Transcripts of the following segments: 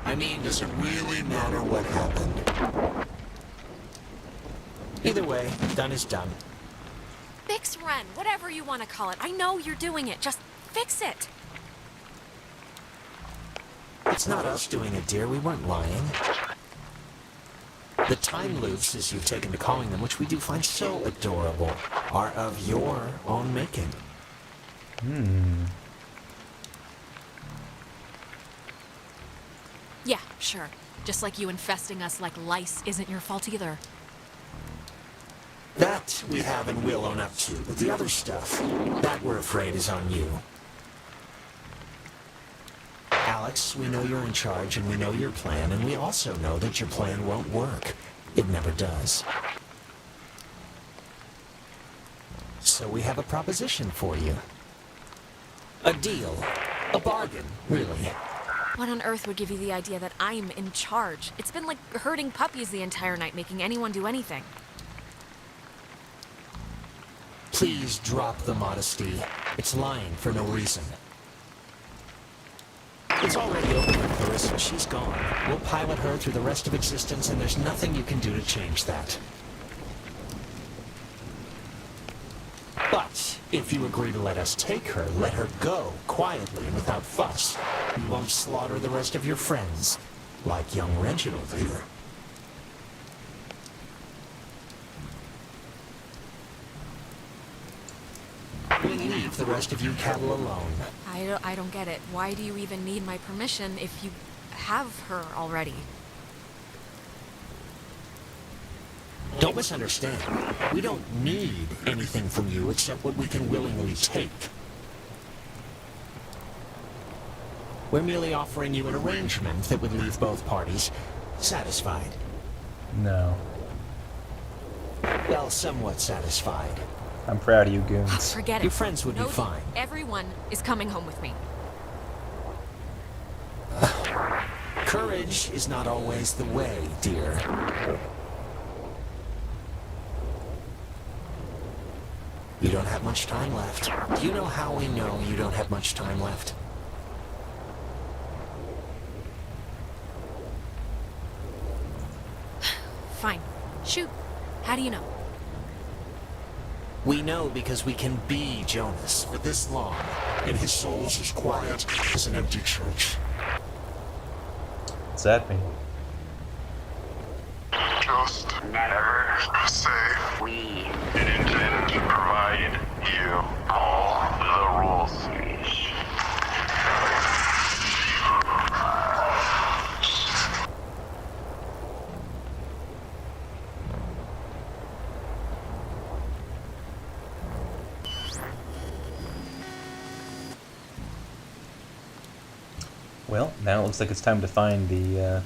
I mean, does it really matter what happened? Either way, done is done. Fix Ren, whatever you want to call it. I know you're doing it. Just fix it. It's not us doing it, dear. We weren't lying. The time loops, as you've taken to calling them, which we do find so adorable, are of your own making. Yeah, sure. Just like you infesting us like lice isn't your fault either. That we have and will own up to, but the other stuff, that we're afraid is on you. Alex, we know you're in charge and we know your plan, and we also know that your plan won't work. It never does. So we have a proposition for you. A deal. A bargain, really. What on earth would give you the idea that I'm in charge? It's been like herding puppies the entire night, making anyone do anything. Please drop the modesty. It's lying for no reason. It's already over with Clarissa. She's gone. We'll pilot her through the rest of existence, and there's nothing you can do to change that. But if you agree to let us take her, let her go, quietly and without fuss. You won't slaughter the rest of your friends, like young Reginald here. We'll leave the rest of you cattle alone. I don't get it. Why do you even need my permission if you have her already? Don't misunderstand. We don't need anything from you except what we can willingly take. We're merely offering you an arrangement that would leave both parties satisfied. No. Well, somewhat satisfied. I'm proud of you goons. Forget it. Your friends would be No, fine. Everyone is coming home with me. Courage is not always the way, dear. You don't have much time left. Do you know how we know you don't have much time left? Fine. Shoot. How do you know? We know because we can be Jonas for this long, and his soul's as quiet as an empty church. What's that mean? Just never say we intend to provide you all the rules. Well, now it looks like it's time to find the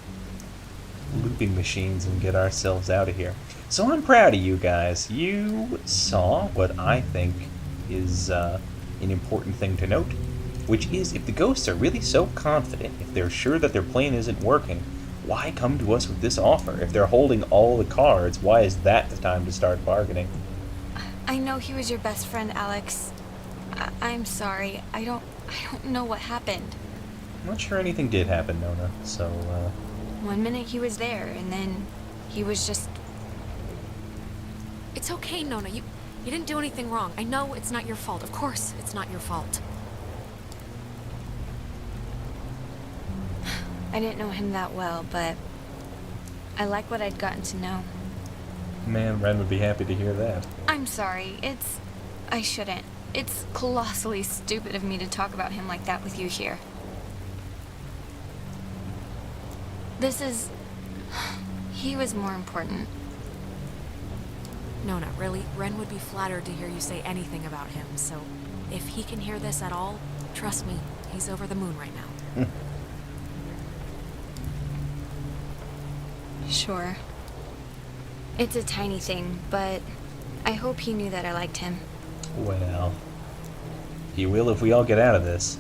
looping machines and get ourselves out of here. So I'm proud of you guys. You saw what I think is an important thing to note, which is if the ghosts are really so confident, if they're sure that their plan isn't working, why come to us with this offer? If they're holding all the cards, why is that the time to start bargaining? I know he was your best friend, Alex. I'm sorry. I don't know what happened. I'm not sure anything did happen, Nona, so, One minute he was there, and then he was just... It's okay, Nona. You didn't do anything wrong. I know it's not your fault. Of course it's not your fault. I didn't know him that well, but I like what I'd gotten to know. Man, Ren would be happy to hear that. I'm sorry. I shouldn't. It's colossally stupid of me to talk about him like that with you here. He was more important. Nona, really, Ren would be flattered to hear you say anything about him, so if he can hear this at all, trust me, he's over the moon right now. Sure. It's a tiny thing, but I hope he knew that I liked him. Well, he will if we all get out of this.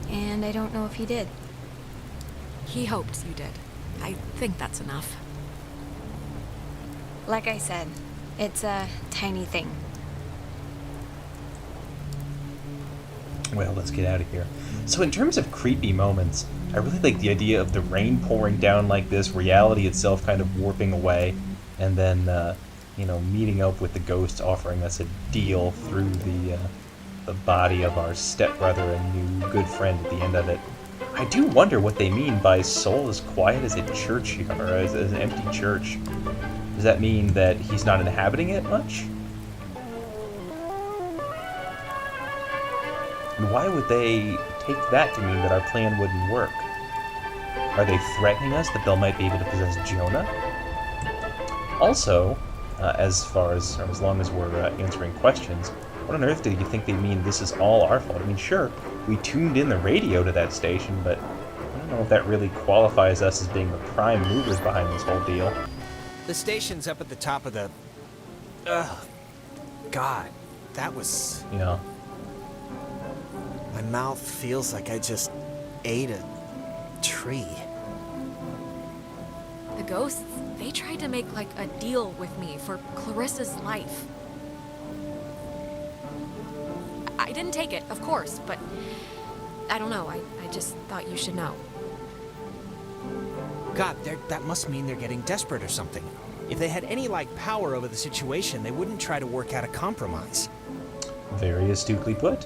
And I don't know if he did. He hoped you did. I think that's enough. Like I said, it's a tiny thing. Well, let's get out of here. So in terms of creepy moments, I really like the idea of the rain pouring down like this, reality itself kind of warping away, and then, meeting up with the ghost offering us a deal through the body of our stepbrother and new good friend at the end of it. I do wonder what they mean by soul as quiet as a church, or as an empty church. Does that mean that he's not inhabiting it much? And why would they take that to mean that our plan wouldn't work? Are they threatening us that they might be able to possess Jonah? Also, as long as we're answering questions, what on earth do you think they mean this is all our fault? I mean, sure, we tuned in the radio to that station, but I don't know if that really qualifies us as being the prime movers behind this whole deal. The station's up at the top of the... Ugh. God, that was... Yeah. My mouth feels like I just ate a tree. The ghosts, they tried to make, like, a deal with me for Clarissa's life. I didn't take it, of course, but I don't know. I just thought you should know. God, that must mean they're getting desperate or something. If they had any, power over the situation, they wouldn't try to work out a compromise. Very astutely put.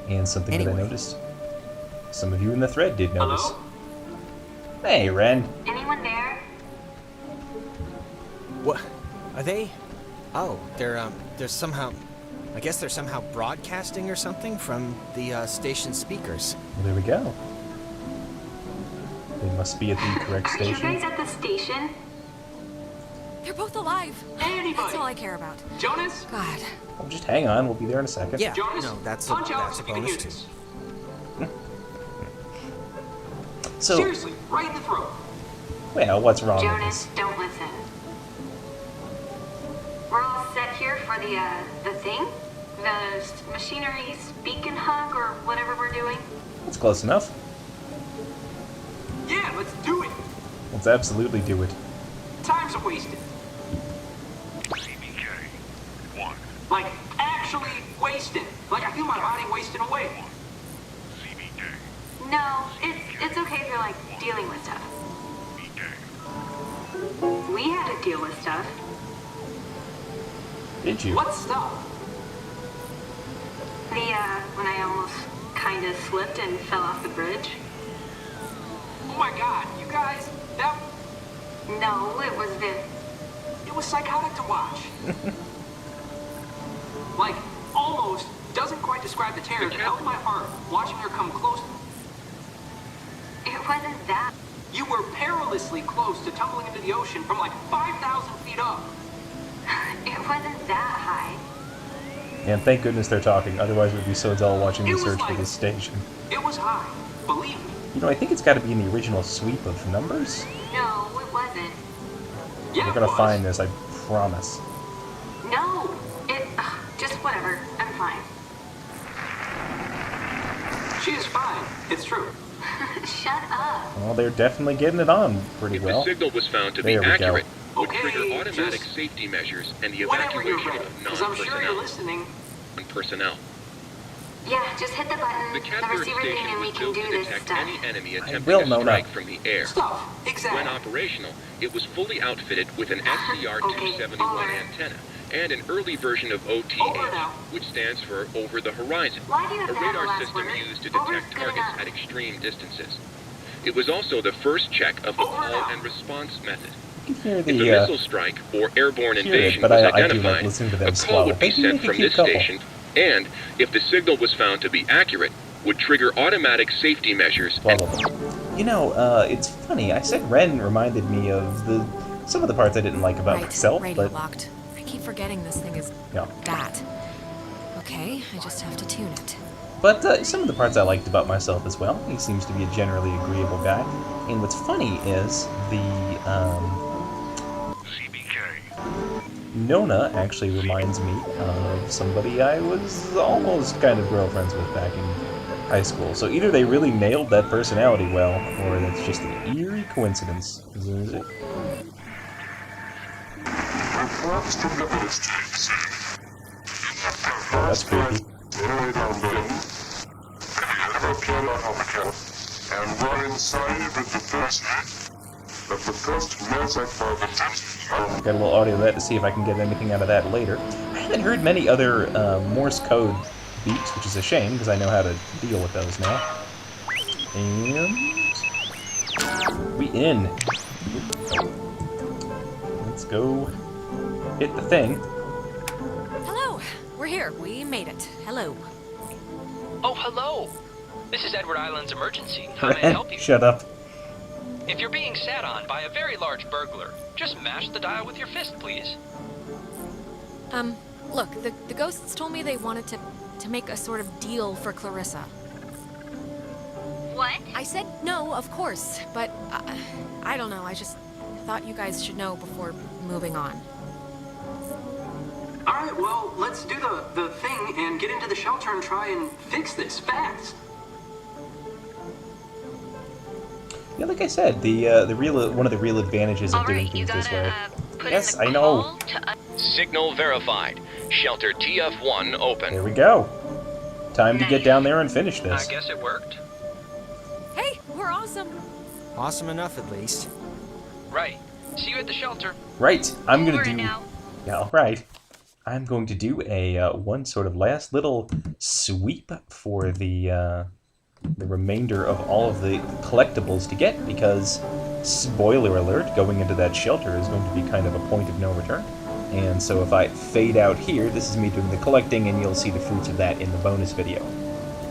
And something that I noticed. Some of you in the thread did notice. Hello? Hey, Ren. Anyone there? What? Are they? Oh, they're somehow... I guess they're somehow broadcasting or something from the station speakers. Well, there we go. They must be at the correct Are you station. guys at the station? They're both alive. Anybody? That's all I care about. Jonas? God. Oh, just hang on, we'll be there in a second. Yeah, Jonas? no, that's Punch a out if you can bonus hear too. this. So, Seriously, right in the throat. well, what's wrong with Jonas, this? don't listen. We're all set here for the thing? The machinery's beacon hug or whatever we're doing? That's close enough. Yeah, let's do it. Let's absolutely do it. Time's wasted. CBK 1. Like, actually wasted. Like, I feel my body wasting away. CBK No, it's okay if you're, like, dealing with stuff. BK. We had to deal with stuff. Did you? What stuff? When I almost kind of slipped and fell off the bridge. Oh my god, you guys, that... No, it was It was psychotic to watch. Like, almost doesn't quite describe the terror that held my heart watching her come close. It wasn't that. You were perilously close to tumbling into the ocean from like 5,000 feet up. It wasn't that high. And thank goodness they're talking, otherwise it would be so dull watching the It was search for like- this station. It was high, believe me. You know, I think it's got to be in the original sweep of numbers. No, it wasn't. Yeah, We're it gonna was. find this, I promise. No, just whatever. I'm fine. She is fine. It's true. Shut up. Well, they're definitely getting it on pretty If well. the signal was found to be There we go. accurate, would Okay, trigger automatic just safety measures and the Whenever you're evacuation ready, of because I'm sure you're non-personnel. listening. Personnel. Yeah, just hit the button, The the Catbird receiver thing, station and we was can built do to this detect stuff. any enemy will, attempting a Mona. strike from the air. Stuff, exactly. When operational, it was fully outfitted with an Okay, SCR-271 over. antenna and an early version of Over OTH, now. which stands for Over the Horizon, Why do you have a to have the radar last system word? used to Over's detect good targets enough. at extreme distances. It was also the first check of the Over call now. and response method. You can hear If a the, missile strike or airborne hear it, invasion but was I do like identified, listening to them a call swallow. would be They do sent make a from cute this couple. station, and if the signal was found to be accurate, would trigger automatic safety measures. blah, blah, blah. You know, it's funny, I said Ren reminded me of some of the parts I didn't like about Right, myself, radio but, locked. I keep forgetting this thing is yeah. that. Okay, I just have to tune it. But some of the parts I liked about myself as well. He seems to be a generally agreeable guy. And what's funny is CBK. Nona actually reminds me of somebody I was almost kind of girlfriends with back in high school. So either they really nailed that personality well, or that's just an eerie coincidence. Is it? Oh, that's creepy. get out of the cab and run inside with the first mess I found. Got a little audio of that to see if I can get anything out of that later. I haven't heard many other Morse code beeps, which is a shame because I know how to deal with those now. And we in. Let's go hit the thing. Hello. We're here. We made it. Hello. Oh, hello. This is Edward Island's emergency. How may I help you? Shut up. If you're being sat on by a very large burglar, just mash the dial with your fist, please. Look, the ghosts told me they wanted to make a sort of deal for Clarissa. What? I said no, of course, but I don't know. I just thought you guys should know before moving on. Alright, well, let's do the thing and get into the shelter and try and fix this fast. Yeah, like I said, one of the real advantages of doing things this way. Yes, I know. Signal verified. Shelter TF1 open. There we go. Time to get down there and finish this. I guess it worked. Hey, we're awesome. Awesome enough, at least. Right. See you at the shelter. Right, I'm gonna Over do. now. Yeah, all right. I'm going to do a one sort of last little sweep for the remainder of all of the collectibles to get, because spoiler alert, going into that shelter is going to be kind of a point of no return. And so if I fade out here, this is me doing the collecting, and you'll see the fruits of that in the bonus video.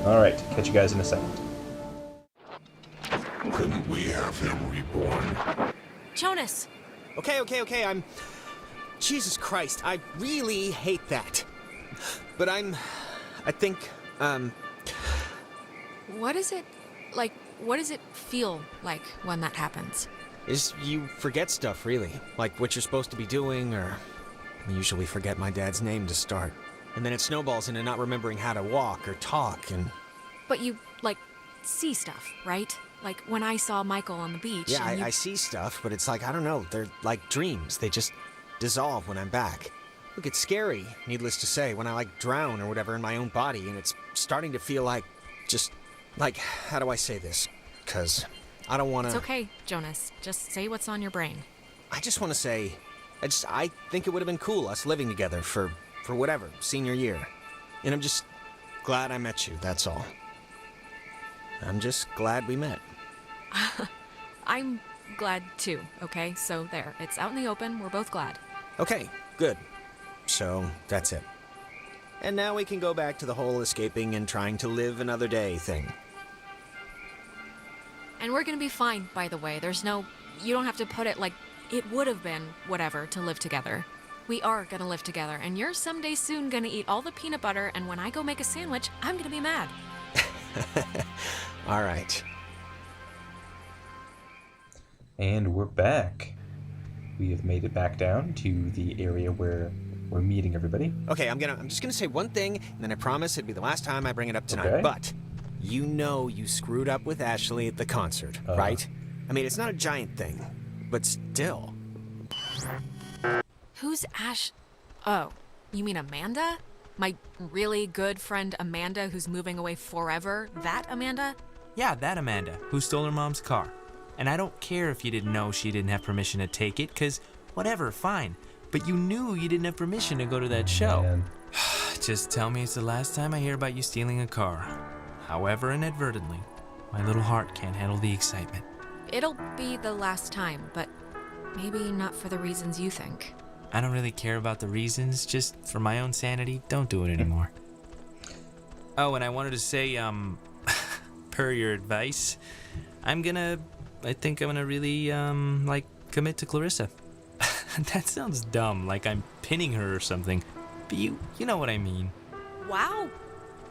Alright, catch you guys in a second. Couldn't we have him reborn? Jonas. Okay, I'm... Jesus Christ, I really hate that. But I think, What is it like? What does it feel like when that happens? is you forget stuff, really. Like what you're supposed to be doing, or... I usually forget my dad's name to start. And then it snowballs into not remembering how to walk or talk, and... But you, like, see stuff, right? Like when I saw Michael on the beach. Yeah, and I see stuff, but it's like, I don't know, they're like dreams. They just dissolve when I'm back. Look, it's scary, needless to say, when I, like, drown or whatever in my own body, and it's starting to feel like, just, like, how do I say this? Because I don't want to... It's okay, Jonas. Just say what's on your brain. I just want to say, I think it would have been cool, us living together for whatever, senior year. And I'm just glad I met you, that's all. I'm just glad we met. I'm glad too, okay? So there, it's out in the open. We're both glad. Okay, good. So, that's it. And now we can go back to the whole escaping and trying to live another day thing. And we're gonna be fine, by the way. There's no... You don't have to put it like it would have been whatever to live together. We are gonna live together, and you're someday soon gonna eat all the peanut butter, and when I go make a sandwich, I'm gonna be mad. All right. And we're back. We have made it back down to the area where we're meeting everybody. Okay, I'm just gonna say one thing, and then I promise it'll be the last time I bring it up tonight. Okay. But you know you screwed up with Ashley at the concert, right? I mean, it's not a giant thing, but still. Who's Ash? Oh, you mean Amanda? My really good friend Amanda who's moving away forever? That Amanda? Yeah, that Amanda, who stole her mom's car. And I don't care if you didn't know she didn't have permission to take it, because whatever, fine. But you knew you didn't have permission to go to that show. Man. Just tell me it's the last time I hear about you stealing a car. However inadvertently, my little heart can't handle the excitement. It'll be the last time, but maybe not for the reasons you think. I don't really care about the reasons, just for my own sanity, don't do it anymore. Oh, and I wanted to say, per your advice, I think I'm gonna really, commit to Clarissa. That sounds dumb, like I'm pinning her or something, but you know what I mean. Wow.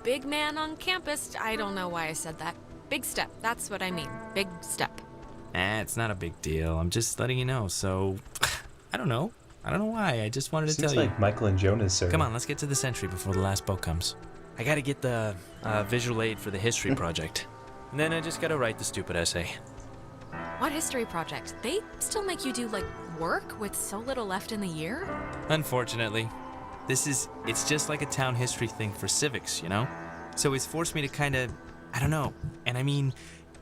Big man on campus. I don't know why I said that. Big step. That's what I mean. Big step. It's not a big deal. I'm just letting you know, so... I don't know why. I just wanted to Seems tell like you. Michael and Jonas are... Come on, let's get to the Sentry before the last boat comes. I gotta get the visual aid for the history project. And then I just gotta write the stupid essay. What history project? They still make you do, like, work with so little left in the year? Unfortunately. It's just like a town history thing for civics, you know? So it's forced me to kinda I don't know. And I mean,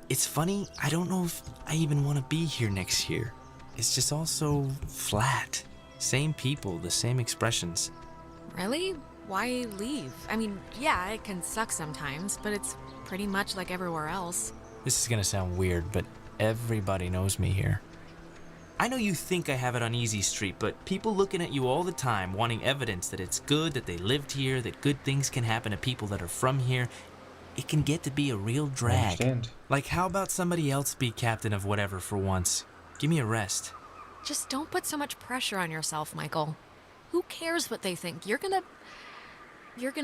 it's funny, I don't know if I even want to be here next year. It's just all so flat. Same people, the same expressions. Really? Why leave? I mean, yeah, it can suck sometimes, but it's pretty much like everywhere else. This is gonna sound weird, but everybody knows me here. I know you think I have it on easy street, but people looking at you all the time, wanting evidence that it's good, that they lived here, that good things can happen to people that are from here, it can get to be a real drag. I understand. Like, how about somebody else be captain of whatever for once? Give me a rest. Just don't put so much pressure on yourself, Michael. Who cares what they think? You're gonna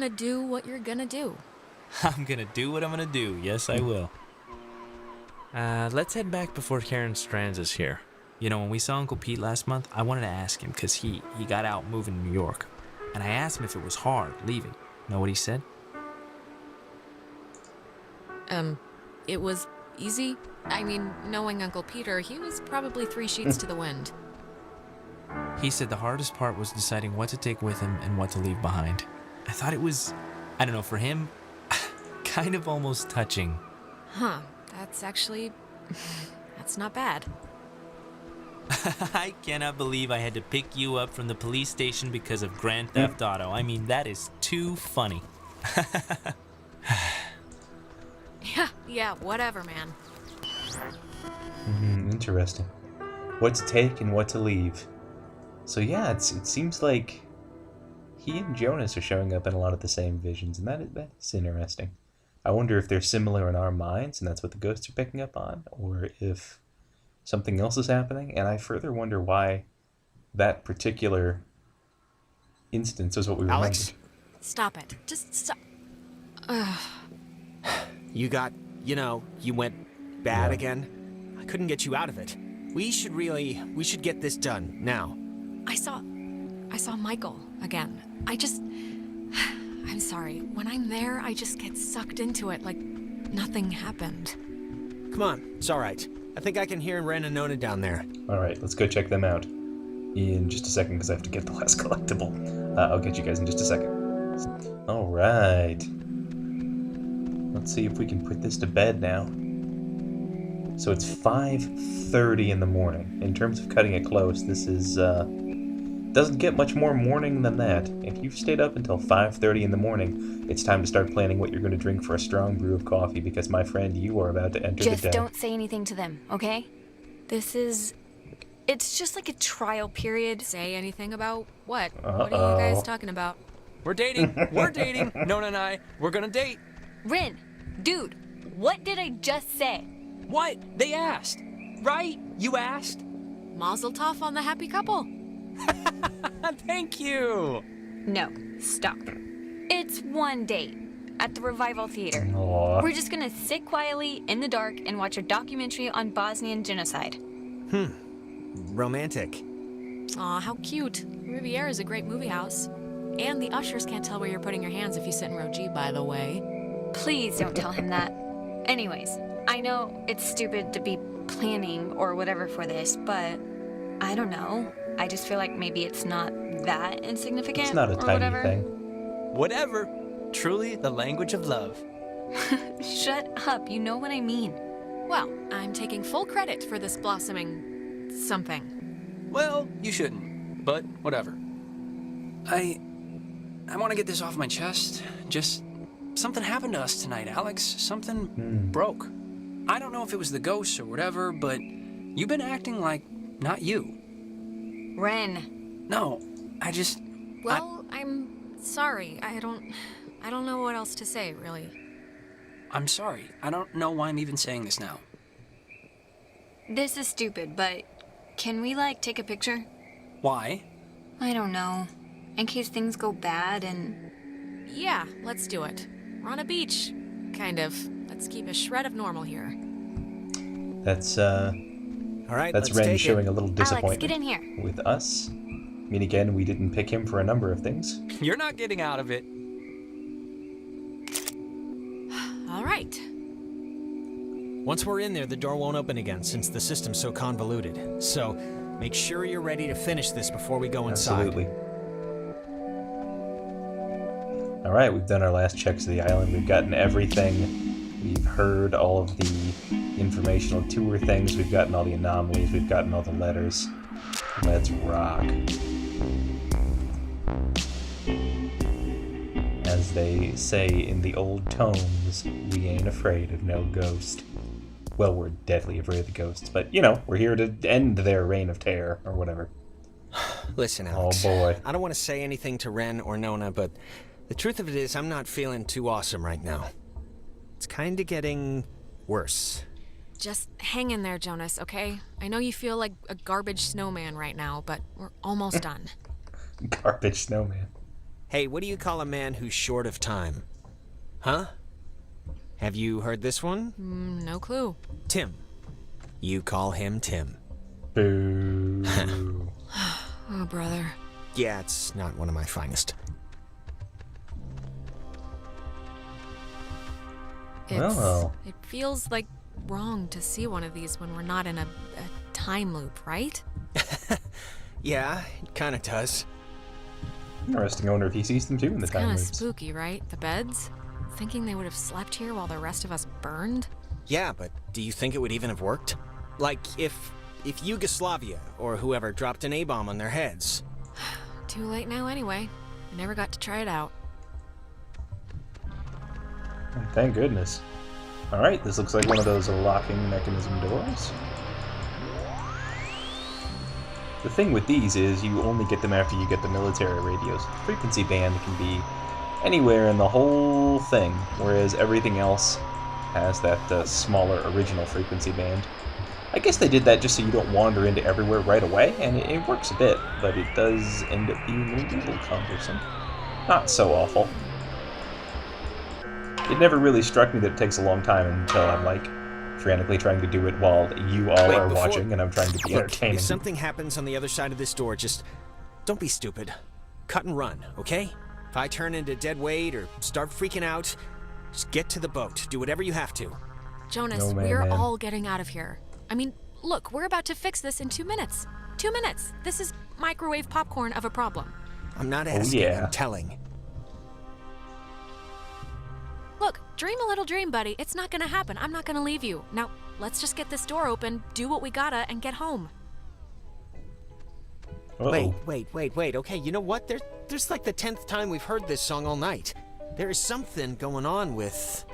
do what you're gonna do. I'm gonna do what I'm gonna do. Yes, I will. Let's head back before Karen Strands is here. You know, when we saw Uncle Pete last month, I wanted to ask him because he got out moving to New York. And I asked him if it was hard leaving. Know what he said? It was easy. I mean, knowing Uncle Peter, he was probably 3 sheets to the wind. He said the hardest part was deciding what to take with him and what to leave behind. I thought it was, I don't know, for him, kind of almost touching. Huh, that's actually, that's not bad. I cannot believe I had to pick you up from the police station because of Grand Theft Auto. I mean, that is too funny. Yeah, whatever, man. Interesting. What to take and what to leave. So yeah, it seems like he and Jonas are showing up in a lot of the same visions, and that is interesting. I wonder if they're similar in our minds, and that's what the ghosts are picking up on, or if something else is happening. And I further wonder why that particular instance is what we remembered. Alex? Stop it. Just stop. You went bad again. I couldn't get you out of it. We should get this done, now. I saw Michael again. I'm sorry. When I'm there, I just get sucked into it like nothing happened. Come on, it's all right. I think I can hear Ren and Nona down there. All right, let's go check them out in just a second because I have to get the last collectible. I'll get you guys in just a second. All right. Let's see if we can put this to bed now. So it's 5:30 in the morning. In terms of cutting it close, this is doesn't get much more morning than that. If you've stayed up until 5:30 in the morning, it's time to start planning what you're going to drink for a strong brew of coffee because, my friend, you are about to enter the den. Just don't say anything to them, okay? It's just like a trial period. Say anything about what? What are you guys talking about? We're dating. We're dating. Nona and I, we're gonna date. Rin, dude, what did I just say? What? They asked. Right? You asked? Mazel tov on the happy couple. Thank you. No, stop. It's one date at the Revival Theater. Aww. We're just gonna sit quietly in the dark and watch a documentary on Bosnian genocide. Romantic. Aw, how cute. Riviera is a great movie house. And the ushers can't tell where you're putting your hands if you sit in row G, by the way. Please don't tell him that. Anyways, I know it's stupid to be planning or whatever for this, but I don't know. I just feel like maybe it's not that insignificant. It's not a or tiny whatever. thing. Whatever. Truly the language of love. Shut up, you know what I mean. Well, I'm taking full credit for this blossoming something. Well, you shouldn't, but whatever. I want to get this off my chest. Just something happened to us tonight, Alex. Something broke. I don't know if it was the ghosts or whatever, but you've been acting like not you. Ren. No, Well, I'm sorry. I don't know what else to say, really. I'm sorry. I don't know why I'm even saying this now. This is stupid, but can we, take a picture? Why? I don't know. In case things go bad and... Yeah, let's do it. We're on a beach. Kind of. Let's keep a shred of normal here. That's All right, that's let's Ren take showing it. a little disappointment Alex, get in here. with us. I mean, again, we didn't pick him for a number of things. You're not getting out of it. All right. Once we're in there, the door won't open again since the system's so convoluted. So, make sure you're ready to finish this before we go inside. Absolutely. All right, we've done our last checks of the island. We've gotten everything We've heard all of the informational tour things. We've gotten all the anomalies. We've gotten all the letters. Let's rock. As they say in the old tomes, we ain't afraid of no ghost. Well, we're deadly afraid of the ghosts, but, you know, we're here to end their reign of terror, or whatever. Listen, Alex. Oh, boy. I don't want to say anything to Ren or Nona, but the truth of it is I'm not feeling too awesome right now. It's kind of getting worse. Just hang in there, Jonas, okay? I know you feel like a garbage snowman right now, but we're almost done. Garbage snowman. Hey, what do you call a man who's short of time? Huh? Have you heard this one? No clue. Tim. You call him Tim. Boo. Oh, brother. Yeah, it's not one of my finest. It feels like wrong to see one of these when we're not in a time loop, right? Yeah, it kind of does. Interesting. I wonder if he sees them too in the time Kind of loops. spooky, right? The beds? Thinking they would have slept here while the rest of us burned? Yeah, but do you think it would even have worked? Like, if Yugoslavia or whoever dropped an A-bomb on their heads. Too late now anyway. I never got to try it out. Thank goodness. Alright, this looks like one of those locking mechanism doors. The thing with these is you only get them after you get the military radios. Frequency band can be anywhere in the whole thing, whereas everything else has that smaller original frequency band. I guess they did that just so you don't wander into everywhere right away, and it works a bit, but it does end up being a little cumbersome. Not so awful. It never really struck me that it takes a long time until I'm, like, frantically trying to do it while you all are watching and I'm trying to be entertaining. If something happens on the other side of this door, just don't be stupid. Cut and run, okay? If I turn into dead weight or start freaking out, just get to the boat. Do whatever you have to. Jonas, No, man, we're man. all getting out of here. I mean, look, we're about to fix this in 2 minutes. 2 minutes. This is microwave popcorn of a problem. I'm not asking, yeah. I'm telling. Look, dream a little dream, buddy. It's not gonna happen. I'm not gonna leave you. Now, let's just get this door open, do what we gotta, and get home. Uh-oh. Wait. Okay, you know what? There's like the 10th time we've heard this song all night. There is something going on with...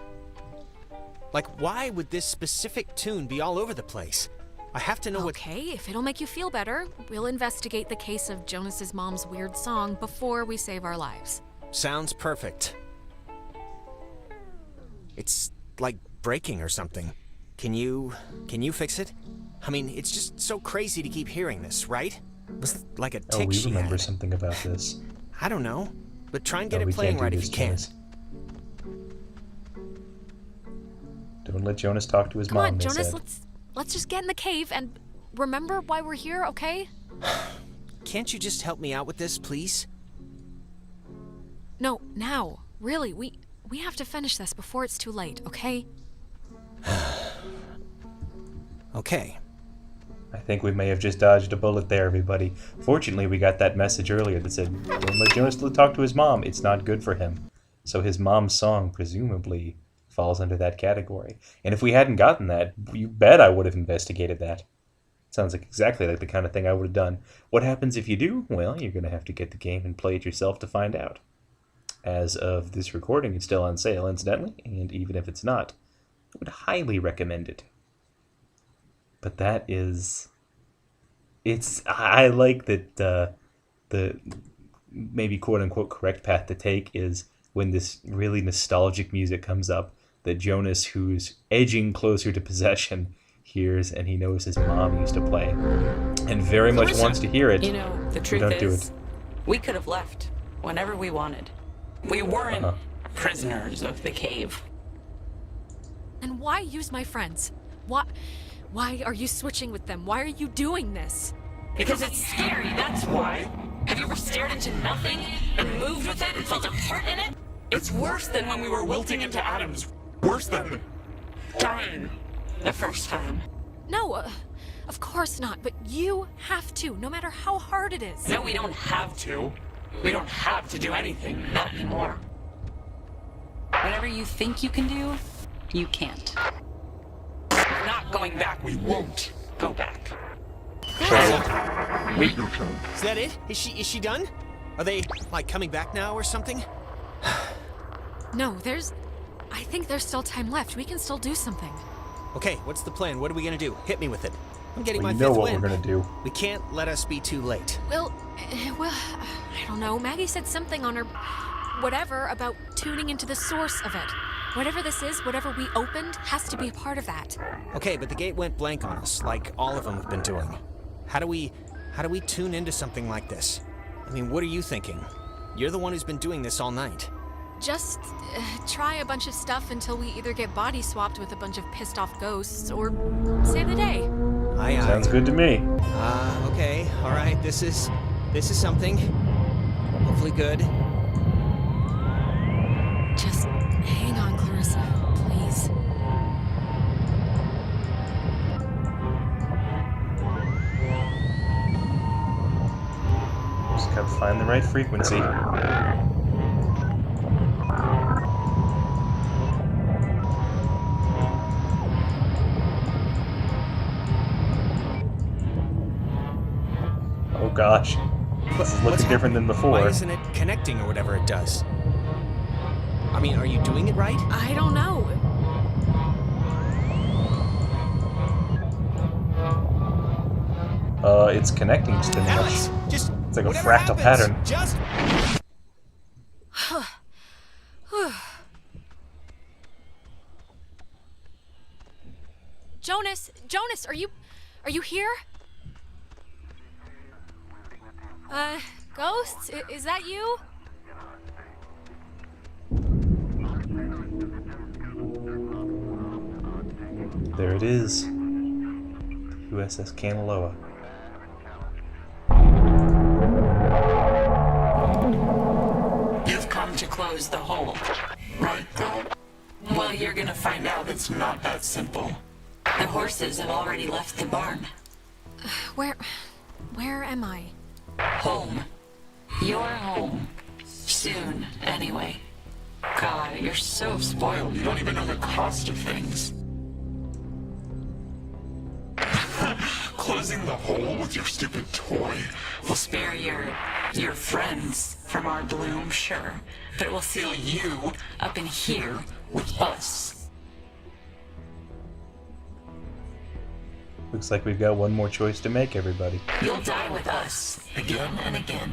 Like, why would this specific tune be all over the place? I have to know what... Okay, if it'll make you feel better, we'll investigate the case of Jonas's mom's weird song before we save our lives. Sounds perfect. It's like breaking or something. Can you fix it? I mean, it's just so crazy to keep hearing this, right? It was like a tick Oh, we she remember had. something about this. I don't know, but try and get No, it we playing can't do right if this, you can. Jonas. Don't let Jonas talk to his Come mom, on, they Jonas, said. let's just get in the cave and remember why we're here, okay? Can't you just help me out with this, please? No, now. Really, we have to finish this before it's too late, okay? Okay. I think we may have just dodged a bullet there, everybody. Fortunately, we got that message earlier that said, don't let Jonas talk to his mom. It's not good for him. So his mom's song, presumably, falls under that category. And if we hadn't gotten that, you bet I would have investigated that. Sounds like exactly like the kind of thing I would have done. What happens if you do? Well, you're going to have to get the game and play it yourself to find out. As of this recording, it's still on sale, incidentally, and even if it's not, I would highly recommend it. But that is... I like that the maybe quote-unquote correct path to take is when this really nostalgic music comes up that Jonas, who's edging closer to possession, hears, and he knows his mom used to play and very much wants to hear it. You know, the truth is, we could have left whenever we wanted. We weren't prisoners of the cave. And why use my friends? Why are you switching with them? Why are you doing this? Because it's scary, that's why. Have you ever stared into nothing and moved with it and felt a part in it? It's worse than when we were wilting into atoms. Worse than dying the first time. No, of course not. But you have to, no matter how hard it is. No, we don't have to. We don't have to do anything, not anymore. Whatever you think you can do, You can't. We're not going back. We won't go back. Wait. Is that it? Is she done? Are they, like, coming back now or something? No, I think there's still time left. We can still do something. Okay, what's the plan? What are we gonna do? Hit me with it. I'm getting Well, my you know fifth what win. we're gonna do. We can't let us be too late. Well, I don't know. Maggie said something on her whatever about tuning into the source of it. Whatever this is, whatever we opened, has to be a part of that. Okay, but the gate went blank on us, like all of them have been doing. How do we tune into something like this? I mean, what are you thinking? You're the one who's been doing this all night. Just try a bunch of stuff until we either get body swapped with a bunch of pissed off ghosts or save the day. Aye. Sounds good to me. Okay, all right. This is something. Hopefully good. Just hang on, Clarissa, please. Just gotta find the right frequency. Oh gosh. This is looking different than before. Why isn't it connecting or whatever it does? I mean, are you doing it right? I don't know. It's connecting just enough. Alex, just It's like a whatever fractal happens, pattern. Just Jonas, are you here? Ghosts? Is that you? There it is. USS Kanaloa. You've come to close the hole, right, girl? Well, you're gonna find out it's not that simple. The horses have already left the barn. Where am I? Home. You're home. Soon, anyway. God, you're so spoiled. You don't even know the cost of things. Closing the hole with your stupid toy will spare your friends from our bloom, sure. But it will seal you up in here with us. Looks like we've got one more choice to make, everybody. You'll die with us, again and again.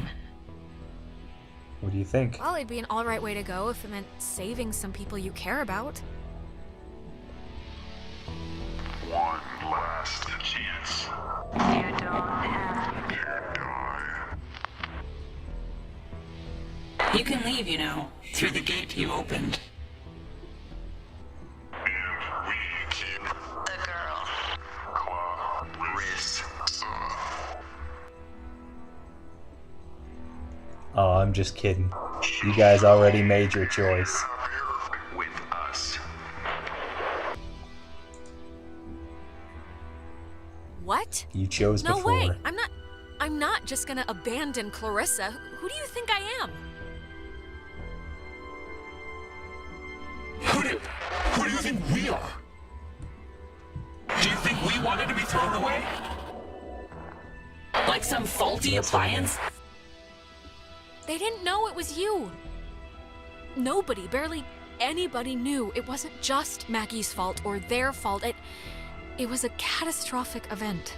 What do you think? Well, it'd be an alright way to go if it meant saving some people you care about. One last chance. You don't have to die. You can leave, you know, through the gate you opened. And we keep The girl. Clarissa. Oh, I'm just kidding. You guys already made your choice. With us. What? You chose No before. way! I'm not just gonna abandon Clarissa. Who do you think I am? Who do you think we are? Do you think we wanted to be thrown away? Like some faulty appliance? They didn't know it was you. Nobody, barely anybody knew it wasn't just Maggie's fault or their fault. It was a catastrophic event.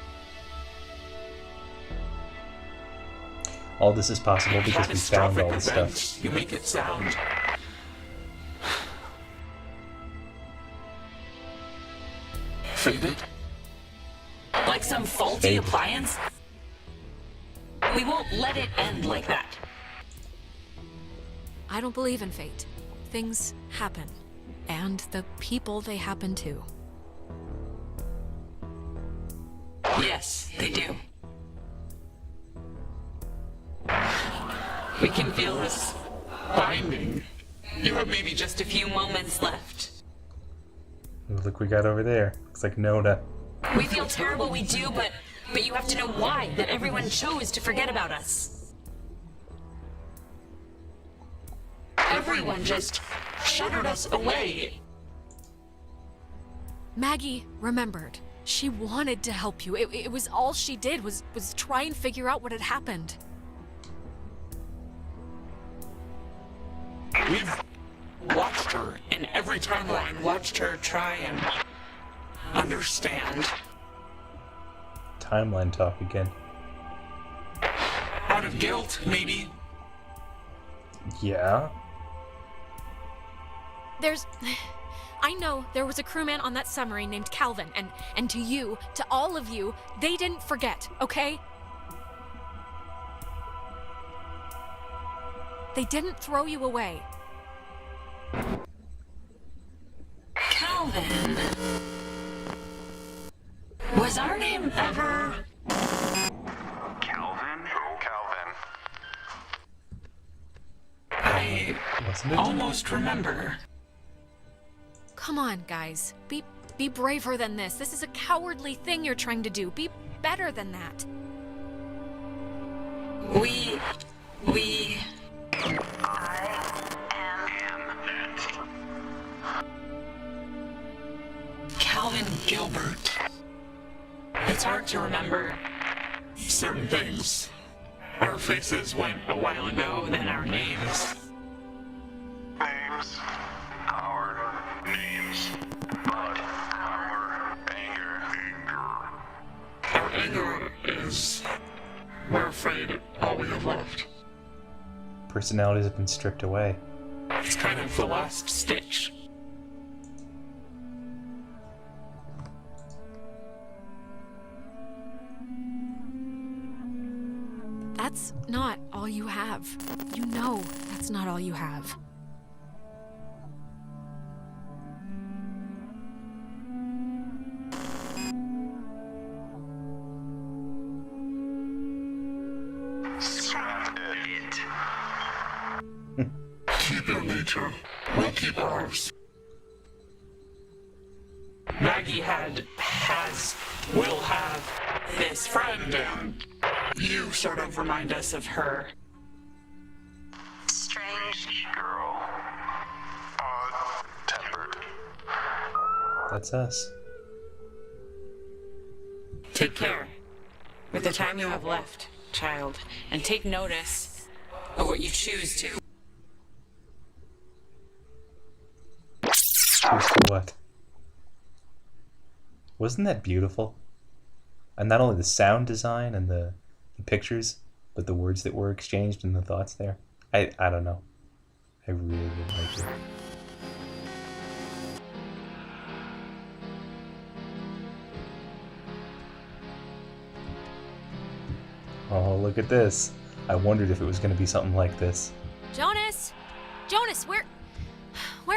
All this is possible because we found all this stuff. You make it sound. Faded? Like some faulty Faded. appliance? We won't let it end like that. I don't believe in fate. Things happen. And the people they happen to. Yes, they do. We can feel this binding. You have maybe just a few moments left. Look, we got over there. Looks like Noda. We feel terrible, we do, but you have to know why, that everyone chose to forget about us. Everyone just shuttered us away. Maggie remembered. She wanted to help you. It was all she did was try and figure out what had happened. We've watched her in every timeline, watched her try and understand. Timeline talk again. Out of guilt, maybe. Yeah? I know there was a crewman on that submarine named Calvin, and to you, to all of you, they didn't forget, okay? They didn't throw you away. Calvin. Was our name ever... Calvin? Calvin. I Wasn't it? almost remember. Come on, guys. Be braver than this. This is a cowardly thing you're trying to do. Be better than that. Calvin Gilbert. It's hard to remember certain things. Our faces went a while ago, then our names. Names. Our names. But our anger. Our anger is... We're afraid of all we have left. Personalities have been stripped away. It's kind of the last stitch. That's not all you have. You know that's not all you have. Scrap it. Keep your nature. We'll keep ours. Maggie has, will have this friend, and you sort of remind us of her. Strange. Girl. Odd-tempered. That's us. Take care with the time you have left, child, and take notice of what you choose to. Choose to what? Wasn't that beautiful? And not only the sound design and the pictures, but the words that were exchanged and the thoughts there. I don't know. I really like it. Oh, look at this. I wondered if it was going to be something like this. Jonas! Jonas, where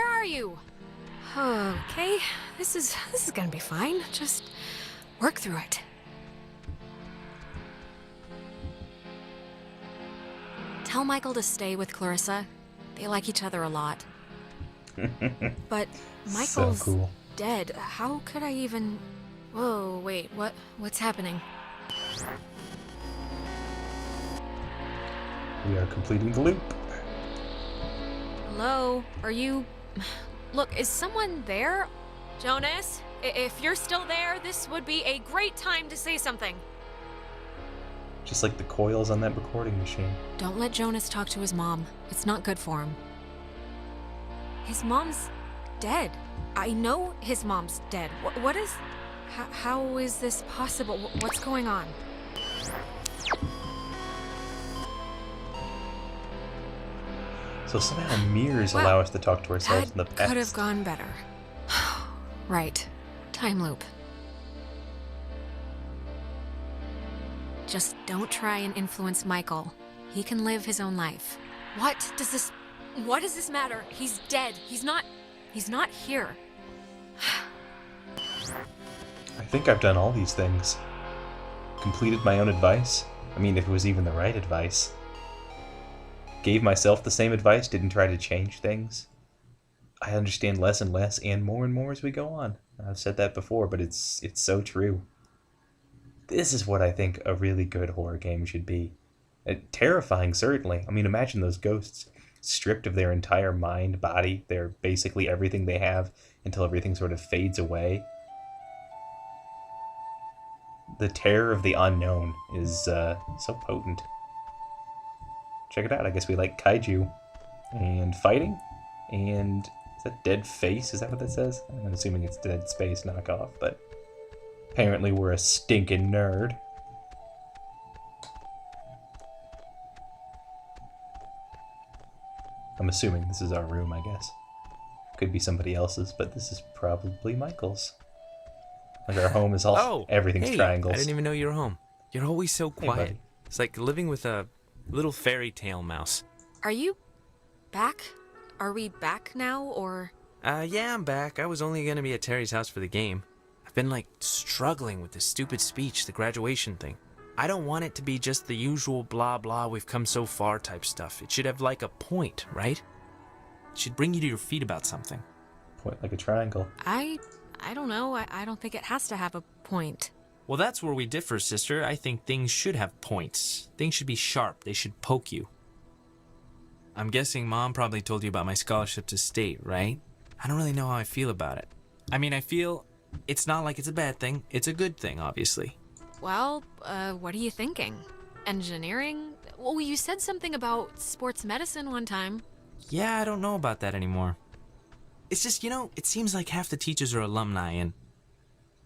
are you? Okay, this is gonna be fine. Just work through it. Tell Michael to stay with Clarissa. They like each other a lot. But Michael's So cool. dead. How could I even... Whoa, wait, what's happening? We are completing the loop. Hello? Are you... Look, is someone there? Jonas? If you're still there, this would be a great time to say something. Just like the coils on that recording machine. Don't let Jonas talk to his mom. It's not good for him. His mom's dead. I know his mom's dead. What is... How is this possible? What's going on? So somehow mirrors allow us to talk to ourselves in the past. Could have gone better. Right. Time loop. Just don't try and influence Michael. He can live his own life. What does this matter? He's dead. He's not here. I think I've done all these things. Completed my own advice. I mean, if it was even the right advice. Gave myself the same advice, didn't try to change things. I understand less and less and more as we go on. I've said that before, but it's so true. This is what I think a really good horror game should be. Terrifying, certainly. I mean, imagine those ghosts stripped of their entire mind, body, their basically everything they have until everything sort of fades away. The terror of the unknown is so potent. Check it out. I guess we like kaiju and fighting. And is that Dead Face? Is that what that says? I'm assuming it's Dead Space knockoff, but apparently we're a stinking nerd. I'm assuming this is our room, I guess. Could be somebody else's, but this is probably Michael's. Like our home is all everything's hey, triangles. I didn't even know you were home. You're always so quiet. buddy. It's like living with a little fairy tale mouse. Are you back? Are we back now, or? Yeah, I'm back. I was only gonna be at Terry's house for the game. I've been, like, struggling with this stupid speech, the graduation thing. I don't want it to be just the usual blah blah we've come so far type stuff. It should have, like, a point, right? It should bring you to your feet about something. Point like a triangle. I don't know. I don't think it has to have a point. Well, that's where we differ, sister. I think things should have points. Things should be sharp. They should poke you. I'm guessing Mom probably told you about my scholarship to state, right? I don't really know how I feel about it. I mean, I feel it's not like it's a bad thing. It's a good thing, obviously. Well, what are you thinking? Engineering? Well, you said something about sports medicine one time. Yeah, I don't know about that anymore. It's just, it seems like half the teachers are alumni, and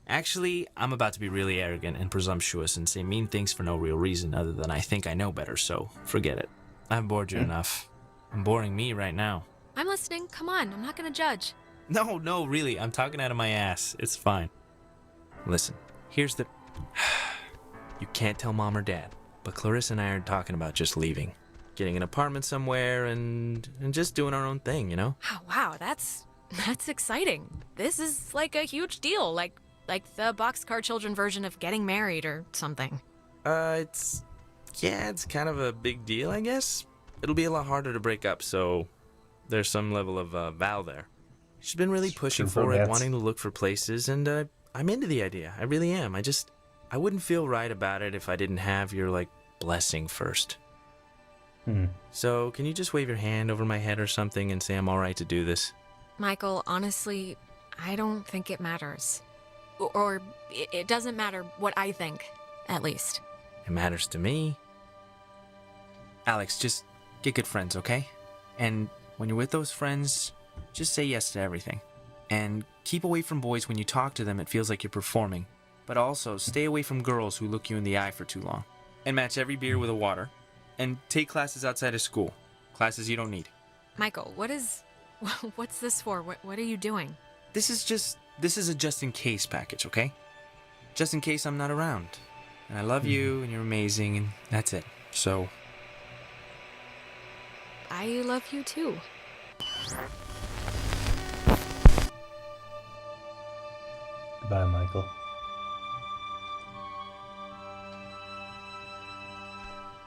actually, I'm about to be really arrogant and presumptuous and say mean things for no real reason other than I think I know better, so forget it. I've bored you enough. I'm boring me right now. I'm listening. Come on. I'm not gonna judge. No, really. I'm talking out of my ass. It's fine. Listen, here's the... You can't tell Mom or Dad, but Clarissa and I are talking about just leaving. Getting an apartment somewhere and just doing our own thing, Oh, wow, that's exciting. This is like a huge deal, like the Boxcar Children version of getting married or something. It's kind of a big deal, I guess. It'll be a lot harder to break up, so there's some level of vow there. She's been really pushing for it, wanting to look for places, and I'm into the idea. I really am. I wouldn't feel right about it if I didn't have your, blessing first. So, can you just wave your hand over my head or something and say I'm all right to do this? Michael, honestly, I don't think it matters. Or it doesn't matter what I think, at least. It matters to me. Alex, just get good friends, okay? And when you're with those friends, just say yes to everything. And keep away from boys when you talk to them. It feels like you're performing. But also, stay away from girls who look you in the eye for too long. And match every beer with a water. And take classes outside of school. Classes you don't need. Michael, what's this for? What are you doing? This is a just-in-case package, okay? Just in case I'm not around. And I love you, and you're amazing, and that's it. So... I love you too. Goodbye, Michael.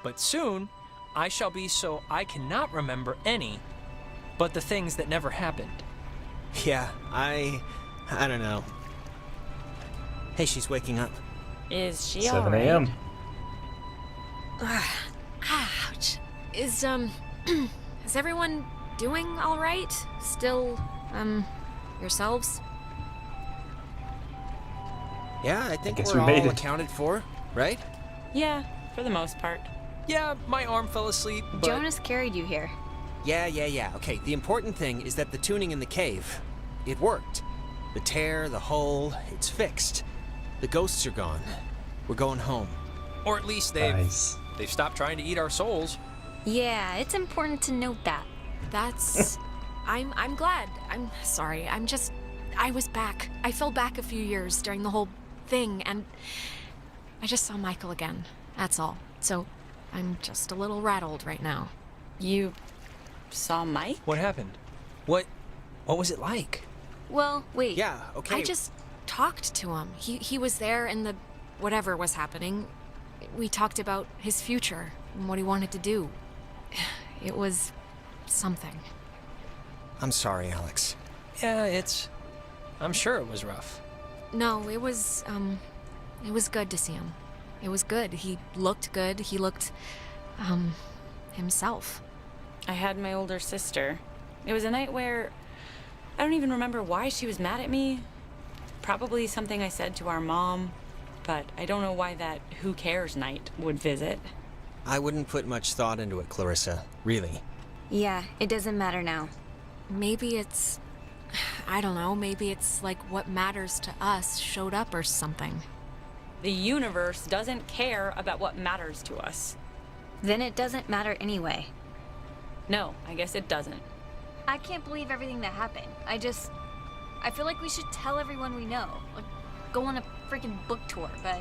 But soon, I shall be so I cannot remember any but the things that never happened. Yeah, I don't know. Hey, she's waking up. Is she 7 a.m. Ouch. Is everyone doing all right? Still, yourselves? Yeah, I think guess we're we made all it. accounted for, right? Yeah, for the most part. Yeah, my arm fell asleep, but... Jonas carried you here. Yeah. Okay, the important thing is that the tuning in the cave, it worked. The tear, the hole, it's fixed. The ghosts are gone. We're going home. Or at least they've stopped trying to eat our souls. Yeah, it's important to note that. That's... I'm glad. I'm sorry. I was back. I fell back a few years during the whole thing, and I just saw Michael again. That's all. So I'm just a little rattled right now. You saw Mike? What happened? What was it like? Well, wait. Yeah, okay. I just talked to him. He was there in the whatever was happening. We talked about his future and what he wanted to do. It was something. I'm sorry, Alex. Yeah, I'm sure it was rough. No, it was good to see him. It was good. He looked good. He looked, himself. I had my older sister. It was a night where I don't even remember why she was mad at me. Probably something I said to our mom, but I don't know why that who cares night would visit. I wouldn't put much thought into it, Clarissa. Really. Yeah, it doesn't matter now. Maybe it's... I don't know, maybe it's like what matters to us showed up or something. The universe doesn't care about what matters to us. Then it doesn't matter anyway. No, I guess it doesn't. I can't believe everything that happened. I feel like we should tell everyone we know. Like, go on a freaking book tour, but...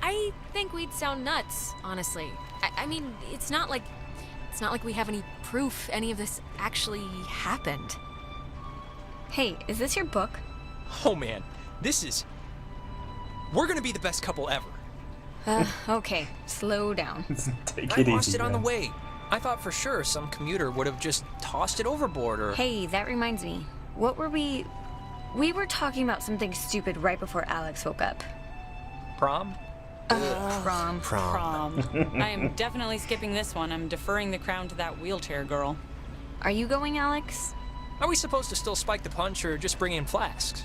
I think we'd sound nuts, honestly. I mean, it's not like we have any proof any of this actually happened. Hey, is this your book? Oh man, we're gonna be the best couple ever. Okay, slow down. Take I it lost easy, it on the man. way. I thought for sure some commuter would have just tossed it overboard or... Hey, that reminds me. What were we were talking about something stupid right before Alex woke up. Prom? Prom. I am definitely skipping this one. I'm deferring the crown to that wheelchair girl. Are you going, Alex? Are we supposed to still spike the punch or just bring in flasks?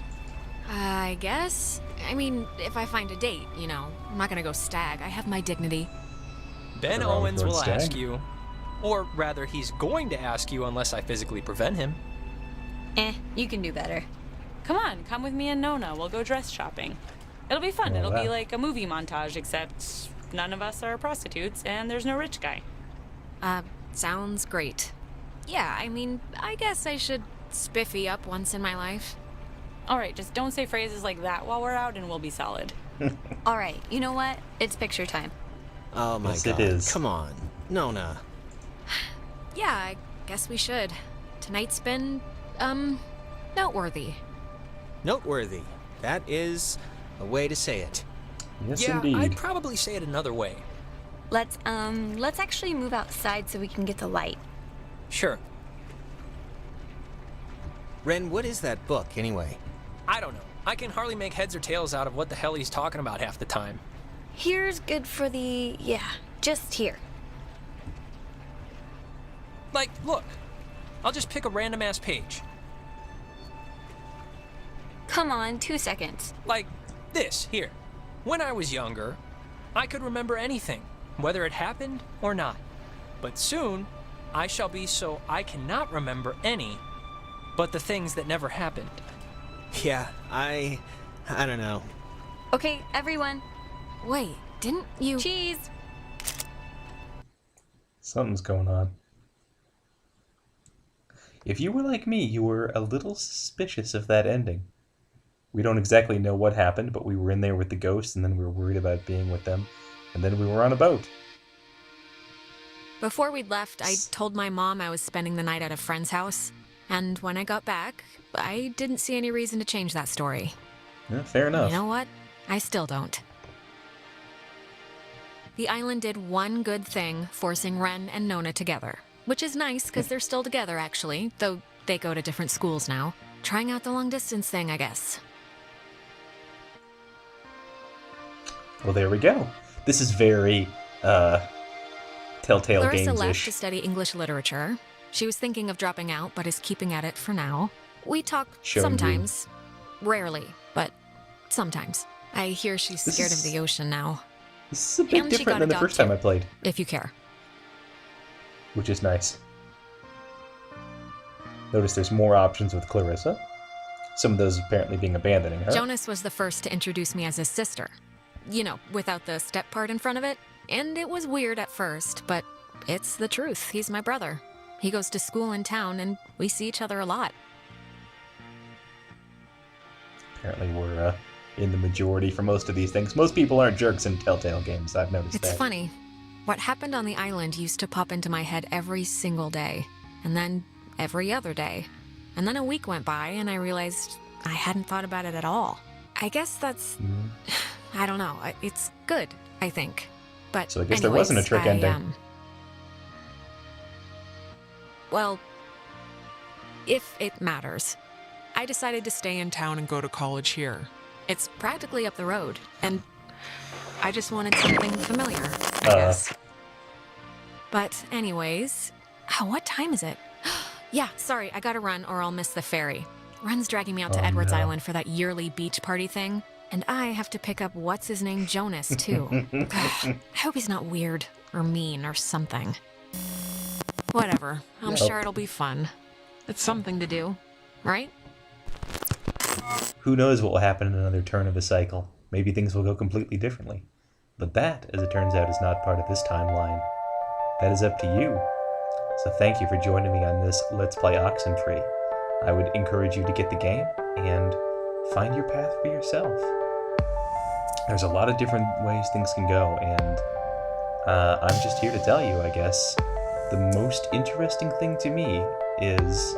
I guess. I mean, if I find a date, you know. I'm not gonna go stag. I have my dignity. Ben Nothing wrong with Owens going will stag. ask you. Or rather, he's going to ask you unless I physically prevent him. You can do better. Come with me and Nona. We'll go dress shopping. It'll be fun. Oh, It'll be wow. like a movie montage, except none of us are prostitutes and there's no rich guy. Sounds great. Yeah, I mean, I guess I should spiffy up once in my life. All right, just don't say phrases like that while we're out and we'll be solid. All right, you know what? It's picture time. Oh my Yes, god. it is. Come on. Nona. Yeah, I guess we should. Tonight's been, noteworthy. Noteworthy. That is a way to say it. Yes, yeah, indeed. I'd probably say it another way. Let's actually move outside so we can get the light. Sure. Ren, what is that book, anyway? I don't know. I can hardly make heads or tails out of what the hell he's talking about half the time. Here's good for just here. Like, look. I'll just pick a random ass page. Come on, 2 seconds. Like this, here. When I was younger, I could remember anything, whether it happened or not. But soon, I shall be so I cannot remember any but the things that never happened. Yeah, I don't know. Okay, everyone. Wait, didn't you... Cheese! Something's going on. If you were like me, you were a little suspicious of that ending. We don't exactly know what happened, but we were in there with the ghosts, and then we were worried about being with them, and then we were on a boat. Before we'd left, I told my mom I was spending the night at a friend's house. And when I got back, I didn't see any reason to change that story. Yeah, fair enough. You know what? I still don't. The island did one good thing, forcing Ren and Nona together. Which is nice, because they're still together, actually, though they go to different schools now. Trying out the long-distance thing, I guess. Well, there we go. This is very, Telltale Clarissa left Games-ish. to study English literature. She was thinking of dropping out, but is keeping at it for now. We talk Showing sometimes. Rarely, but sometimes. I hear she's This scared is- of the ocean now. This is a bit And she different got a than the dog, first time too. I played, If you care. which is nice. Notice there's more options with Clarissa. Some of those apparently being abandoning her. Jonas was the first to introduce me as his sister. You know, without the step part in front of it. And it was weird at first, but it's the truth. He's my brother. He goes to school in town, and we see each other a lot. Apparently we're in the majority for most of these things. Most people aren't jerks in Telltale Games, I've noticed It's that. funny. What happened on the island used to pop into my head every single day, and then every other day. And then a week went by, and I realized I hadn't thought about it at all. I guess that's... I don't know. It's good, I think. But So I guess there wasn't a trick ending. Well, if it matters. I decided to stay in town and go to college here. It's practically up the road, and I just wanted something familiar, I guess. But anyways, what time is it? Yeah, sorry, I gotta run or I'll miss the ferry. Ren's dragging me out to Edwards no. Island for that yearly beach party thing. And I have to pick up what's-his-name Jonas, too. Ugh, I hope he's not weird or mean or something. Whatever. I'm sure it'll be fun. It's something to do, right? Who knows what will happen in another turn of the cycle? Maybe things will go completely differently. But that, as it turns out, is not part of this timeline. That is up to you. So thank you for joining me on this Let's Play Oxenfree. I would encourage you to get the game and find your path for yourself. There's a lot of different ways things can go, and I'm just here to tell you, I guess, the most interesting thing to me is...